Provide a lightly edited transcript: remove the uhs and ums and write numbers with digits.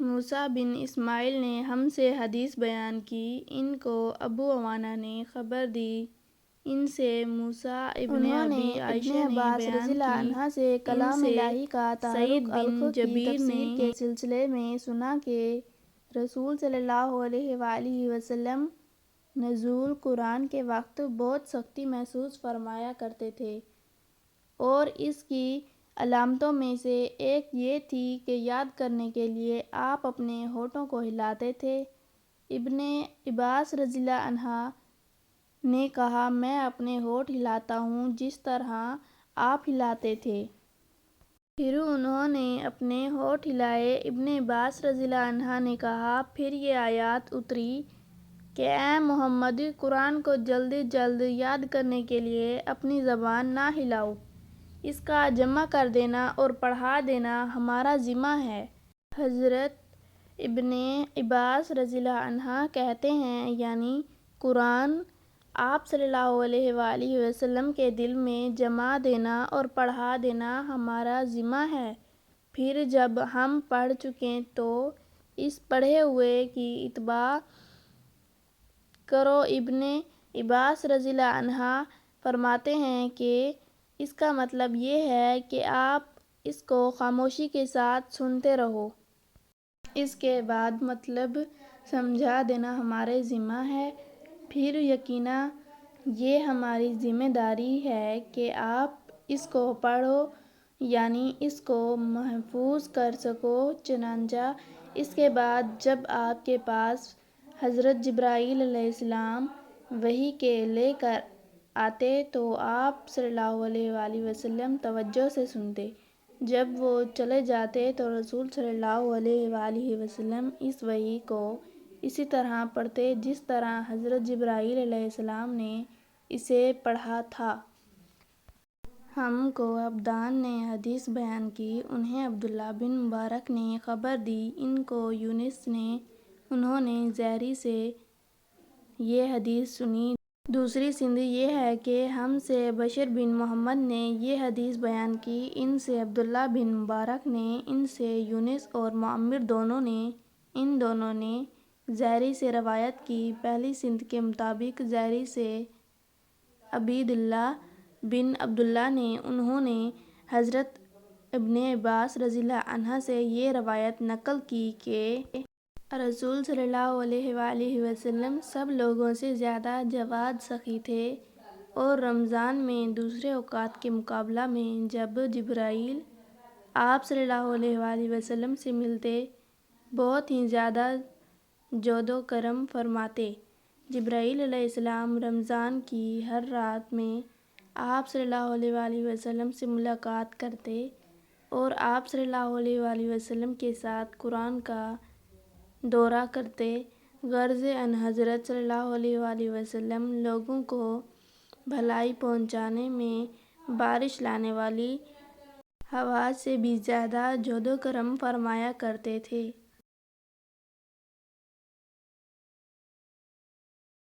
موسیٰ بن اسماعیل نے ہم سے حدیث بیان کی، ان کو ابو عوانہ نے خبر دی، ان سے موسیٰ ابن انہوں نے ابی ابن عائشہ نے عباس رضی بیان اللہ کی، عنہ سے ان کلام سے الہی کا سعید تعارف بن الخ کی جبیر تفسیر کے نے سلسلے میں سنا کہ رسول صلی اللہ علیہ وآلہ وسلم نزول قرآن کے وقت بہت سختی محسوس فرمایا کرتے تھے، اور اس کی علامتوں میں سے ایک یہ تھی کہ یاد کرنے کے لیے آپ اپنے ہونٹوں کو ہلاتے تھے۔ ابن عباس رضی اللہ عنہ نے کہا، میں اپنے ہونٹ ہلاتا ہوں جس طرح آپ ہلاتے تھے۔ پھر انہوں نے اپنے ہونٹ ہلائے۔ ابن عباس رضی اللہ عنہ نے کہا، پھر یہ آیات اتری کہ اے محمد، قرآن کو جلد جلد یاد کرنے کے لیے اپنی زبان نہ ہلاؤ، اس کا جمع کر دینا اور پڑھا دینا ہمارا ذمہ ہے۔ حضرت ابن عباس رضی اللہ عنہ کہتے ہیں، یعنی قرآن آپ صلی اللہ علیہ وآلہ وسلم کے دل میں جما دینا اور پڑھا دینا ہمارا ذمہ ہے، پھر جب ہم پڑھ چکیں تو اس پڑھے ہوئے کی اتباع کرو۔ ابن عباس رضی اللہ عنہ فرماتے ہیں کہ اس کا مطلب یہ ہے کہ آپ اس کو خاموشی کے ساتھ سنتے رہو۔ اس کے بعد مطلب سمجھا دینا ہمارے ذمہ ہے، پھر یقیناً یہ ہماری ذمہ داری ہے کہ آپ اس کو پڑھو، یعنی اس کو محفوظ کر سکو۔ چنانچہ اس کے بعد جب آپ کے پاس حضرت جبرائیل علیہ السلام وحی کے لے کر آتے تو آپ صلی اللہ علیہ وآلہ وسلم توجہ سے سنتے، جب وہ چلے جاتے تو رسول صلی اللہ علیہ وآلہ وسلم اس وحی کو اسی طرح پڑھتے جس طرح حضرت جبرائیل علیہ السلام نے اسے پڑھا تھا۔ ہم کو عبدان نے حدیث بیان کی، انہیں عبداللہ بن مبارک نے خبر دی، ان کو یونس نے، انہوں نے زہری سے یہ حدیث سنی۔ دوسری سند یہ ہے کہ ہم سے بشر بن محمد نے یہ حدیث بیان کی، ان سے عبداللہ بن مبارک نے، ان سے یونس اور معمر دونوں نے، ان دونوں نے زہری سے روایت کی۔ پہلی سند کے مطابق زہری سے عبید اللہ بن عبداللہ نے، انہوں نے حضرت ابن عباس رضی اللہ عنہ سے یہ روایت نقل کی کہ رسول صلی اللہ علیہ وآلہ وسلم سب لوگوں سے زیادہ جواد سخی تھے، اور رمضان میں دوسرے اوقات کے مقابلہ میں جب جبرائیل آپ صلی اللہ علیہ وآلہ وسلم سے ملتے بہت ہی زیادہ جود و کرم فرماتے۔ جبرائیل علیہ السلام رمضان کی ہر رات میں آپ صلی اللہ علیہ وآلہ وسلم سے ملاقات کرتے اور آپ صلی اللہ علیہ وآلہ وسلم کے ساتھ قرآن کا دورہ کرتے، غرض ان حضرت صلی اللہ علیہ وآلہ وسلم لوگوں کو بھلائی پہنچانے میں بارش لانے والی ہوا سے بھی زیادہ جود و کرم فرمایا کرتے تھے۔